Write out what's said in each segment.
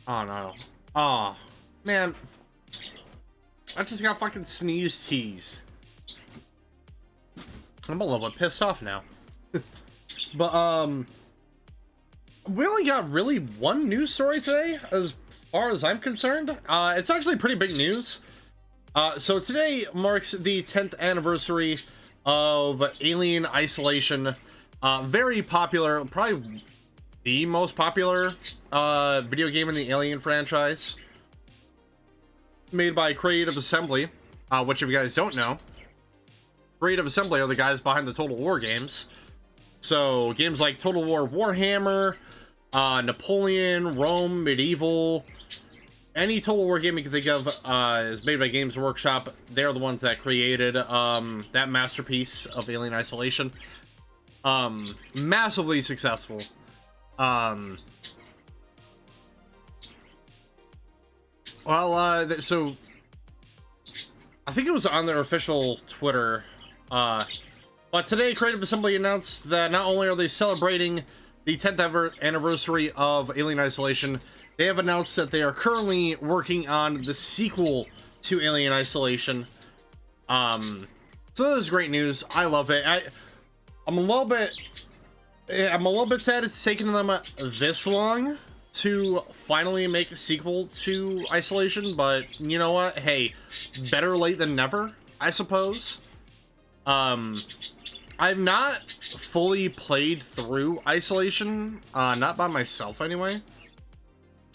Oh no. Oh man. I just got fucking sneeze teased. I'm a little bit pissed off now. But we only got really one news story today as far as I'm concerned. It's actually pretty big news. So today marks the 10th anniversary of Alien Isolation. Very popular, probably the most popular video game in the Alien franchise. Made by Creative Assembly, which if you guys don't know, Creative Assembly are the guys behind the Total War games. So games like Total War Warhammer, Napoleon, Rome, Medieval, any Total War game you can think of is made by Games Workshop. They're the ones that created that masterpiece of Alien Isolation. Massively successful. So I think it was on their official Twitter, but today Creative Assembly announced that not only are they celebrating the 10th anniversary of Alien Isolation, they have announced that they are currently working on the sequel to Alien Isolation. So this is great news. I love it. I'm a little bit sad it's taken them this long to finally make a sequel to Isolation, but you know what? Hey, better late than never, I suppose. I've not fully played through Isolation, not by myself anyway.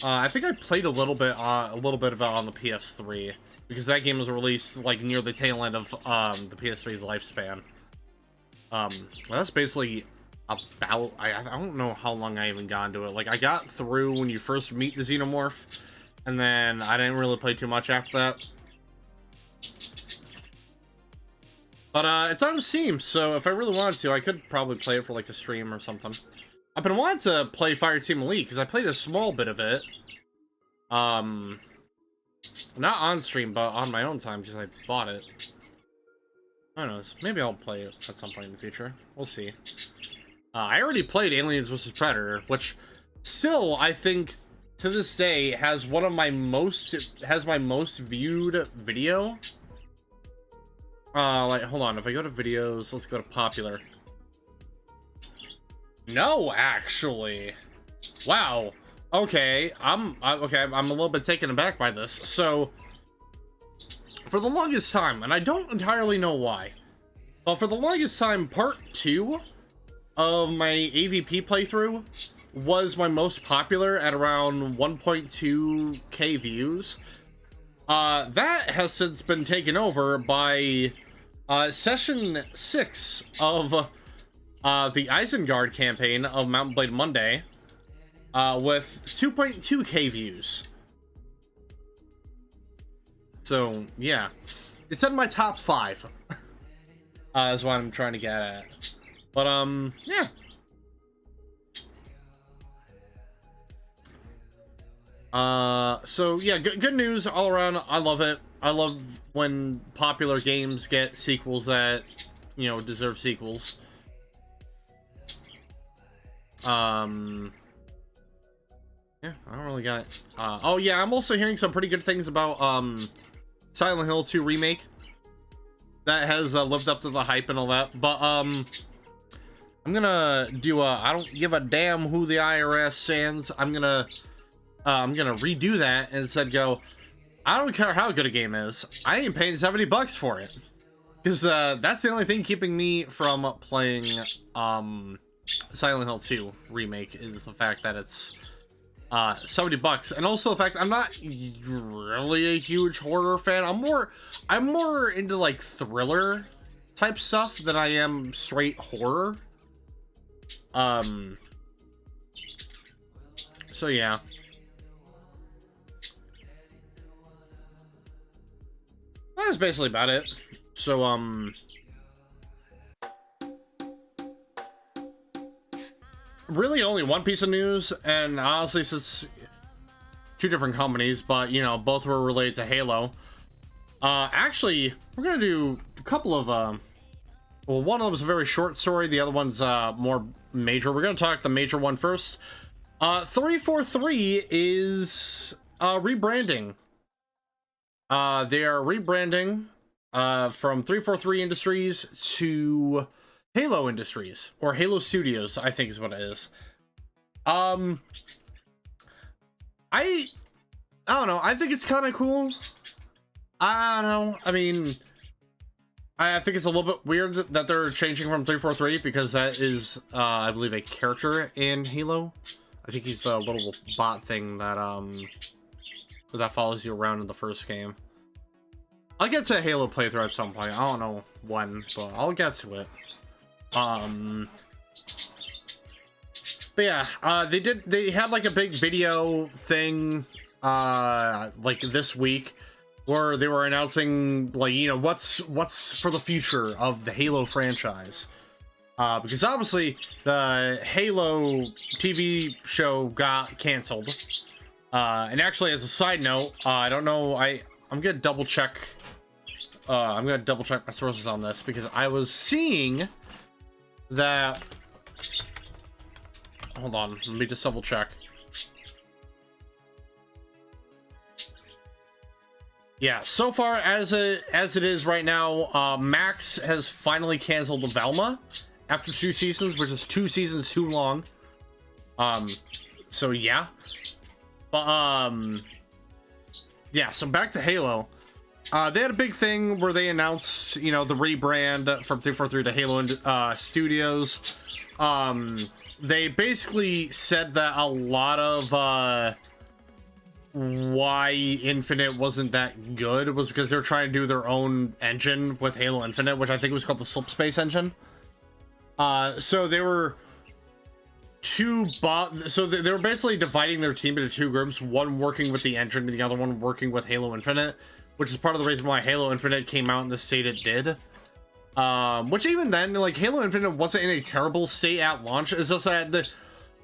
I think I played a little bit of it on the PS3 because that game was released like near the tail end of the PS3's lifespan. Well, that's basically about I don't know how long I even got into it. Like I got through when you first meet the xenomorph, and then I didn't really play too much after that. But it's on Steam, so if I really wanted to, I could probably play it for like a stream or something. I've been wanting to play Fireteam Elite because I played a small bit of it. Not on stream, but on my own time because I bought it. I don't know, maybe I'll play it at some point in the future. We'll see. I already played Aliens vs. Predator, which still, I think, to this day, has one of my most viewed video. Like, hold on, if I go to videos, let's go to popular. No, actually. Wow. Okay, I'm a little bit taken aback by this. So, for the longest time, and I don't entirely know why, but for the longest time, part 2 of my AVP playthrough was my most popular at around 1.2k views. That has since been taken over by session 6 of the Isengard campaign of Mount & Blade Monday with 2.2k views. So yeah, it's in my top 5 is what I'm trying to get at. But yeah. So yeah, good news all around. I love it. I love when popular games get sequels that, you know, deserve sequels. Yeah, I don't really got it. Oh yeah, I'm also hearing some pretty good things about Silent Hill 2 remake. That has lived up to the hype and all that. But I'm gonna do I don't give a damn who the IRS sends. I'm gonna redo that and instead go, I don't care how good a game is, I ain't paying $70 for it. Because that's the only thing keeping me from playing Silent Hill 2 remake, is the fact that it's $70, and also the fact I'm not really a huge horror fan. I'm more into like thriller type stuff than I am straight horror. So yeah. That's basically about it. So really only one piece of news, and honestly, since 2 different companies, but you know, both were related to Halo. Actually, we're gonna do a couple of well, one of them is a very short story, the other one's more major. We're gonna talk the major one first. 343 is rebranding. They are rebranding from 343 Industries to Halo Industries, or Halo Studios, I think is what it is. I don't know. I think it's kind of cool. I don't know. I mean, I think it's a little bit weird that they're changing from 343 because that is, I believe, a character in Halo. I think he's the little bot thing that that follows you around in the first game. I'll get to a Halo playthrough at some point. I don't know when, but I'll get to it. But yeah, they had like a big video thing like this week where they were announcing, like, you know, what's for the future of the Halo franchise. Because obviously the Halo TV show got canceled. And actually, as a side note, I don't know, I'm gonna double check. I'm gonna double check my sources on this because I was seeing that. Hold on, let me just double check. Yeah, so far as it is right now, Max has finally canceled the Velma after 2 seasons, which is 2 seasons too long. So yeah. But yeah, so back to Halo. They had a big thing where they announced, you know, the rebrand from 343 to Halo Studios. They basically said that a lot of why Infinite wasn't that good was because they were trying to do their own engine with Halo Infinite, which I think was called the Slipspace engine. So they were they were basically dividing their team into 2 groups, one working with the engine and the other one working with Halo Infinite, which is part of the reason why Halo Infinite came out in the state it did. Which even then, like, Halo Infinite wasn't in a terrible state at launch. It's just that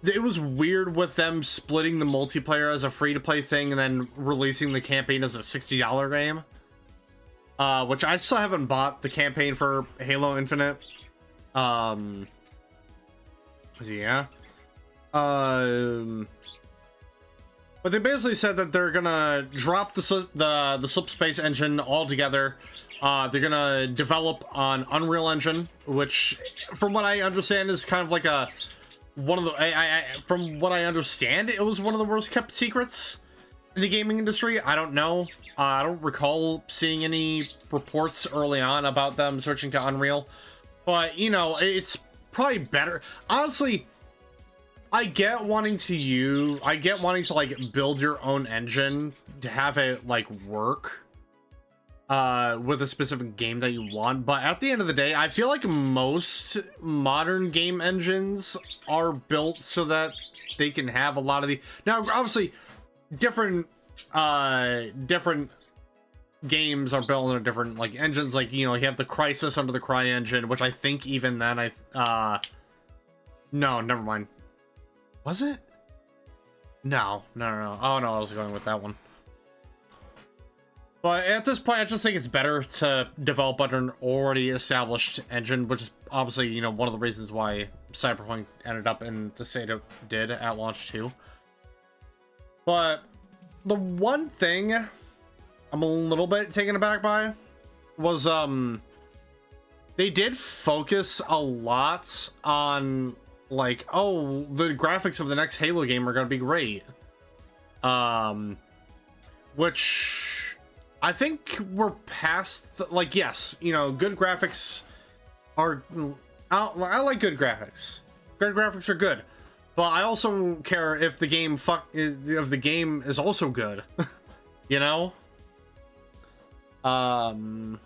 it was weird with them splitting the multiplayer as a free-to-play thing and then releasing the campaign as a $60 game. Which I still haven't bought the campaign for Halo Infinite. Yeah. But they basically said that they're gonna drop the Slipspace engine altogether. They're gonna develop on Unreal Engine, which, from what I understand, is kind of like from what I understand, it was one of the worst kept secrets in the gaming industry. I don't know. I don't recall seeing any reports early on about them switching to Unreal, but you know, it's probably better. Honestly, I get wanting to like build your own engine to have it like work with a specific game that you want, but at the end of the day, I feel like most modern game engines are built so that they can have a lot of the, now obviously different games are built on different like engines, like, you know, you have the Crysis under the Cry engine, which I think even then no, never mind. Was it? No. Oh no, I was going with that one. But at this point, I just think it's better to develop under an already established engine, which is obviously, you know, one of the reasons why Cyberpunk ended up in the state it did at launch too. But the one thing I'm a little bit taken aback by was they did focus a lot on, like, oh, the graphics of the next Halo game are gonna be great, which I think we're past like, yes, you know, good graphics are, I like good graphics. Good graphics are good, but I also care if the game is also good. You know. So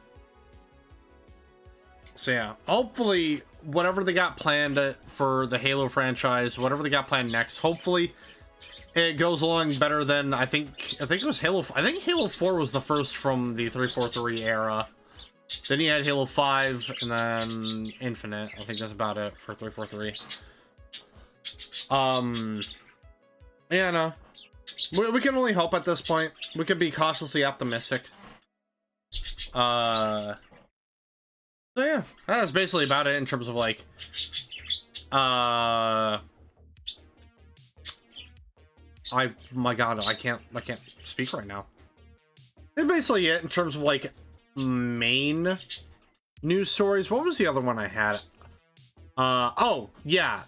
yeah, hopefully whatever they got planned for the Halo franchise, whatever they got planned next, hopefully it goes along better than, I think it was Halo. I think Halo 4 was the first from the 343 era. Then you had Halo 5 and then Infinite. I think that's about it for 343. Yeah, no. We can only hope at this point. We could be cautiously optimistic. So yeah, that's basically about it in terms of like my god, I can't speak right now. That's basically it in terms of like main news stories. What was the other one I had? Oh yeah.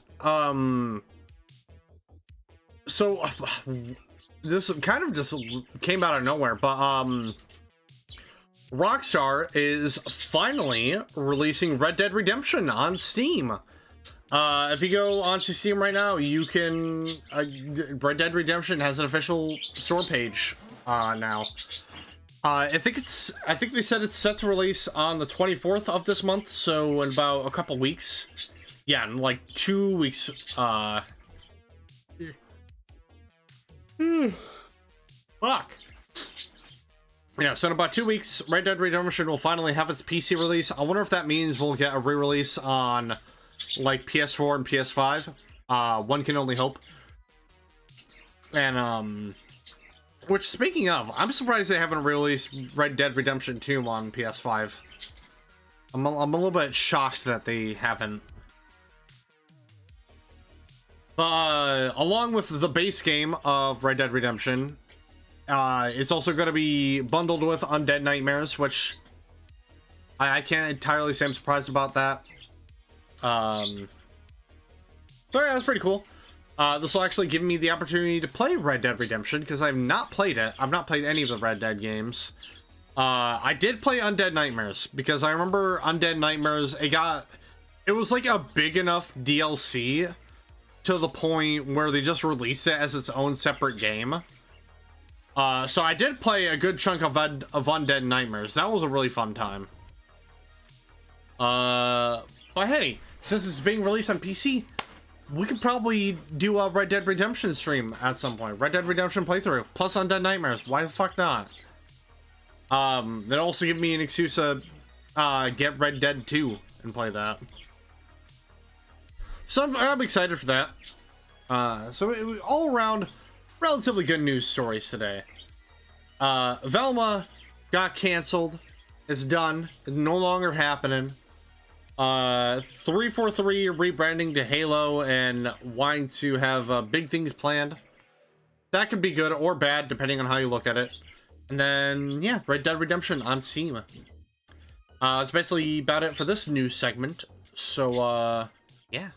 So this kind of just came out of nowhere, but Rockstar is finally releasing Red Dead Redemption on Steam. If you go onto Steam right now, you can Red Dead Redemption has an official store page now. I think they said it's set to release on the 24th of this month, so in about a couple weeks. Yeah, in like 2 weeks. Fuck. Yeah, so in about 2 weeks, Red Dead Redemption will finally have its PC release. I wonder if that means we'll get a re-release on like PS4 and PS5. One can only hope. And which, speaking of, I'm surprised they haven't released Red Dead Redemption 2 on PS5. I'm a little bit shocked that they haven't. Along with the base game of Red Dead Redemption, it's also going to be bundled with Undead Nightmares, which I can't entirely say I'm surprised about that. So yeah, that's pretty cool. This will actually give me the opportunity to play Red Dead Redemption, because I've not played it. I've not played any of the Red Dead games. I did play Undead Nightmares, because I remember Undead Nightmares, it was like a big enough DLC to the point where they just released it as its own separate game. So I did play a good chunk of Undead Nightmares. That was a really fun time. But hey, since it's being released on PC, we could probably do a Red Dead Redemption stream at some point. Red Dead Redemption playthrough, plus Undead Nightmares. Why the fuck not? That'll also give me an excuse to get Red Dead 2 and play that. So I'm excited for that. So all around, relatively good news stories today. Velma got canceled. It's done. It's no longer happening. 343 rebranding to Halo and wanting to have big things planned. That could be good or bad depending on how you look at it. And then yeah, Red Dead Redemption on Steam. That's basically about it for this news segment. So yeah.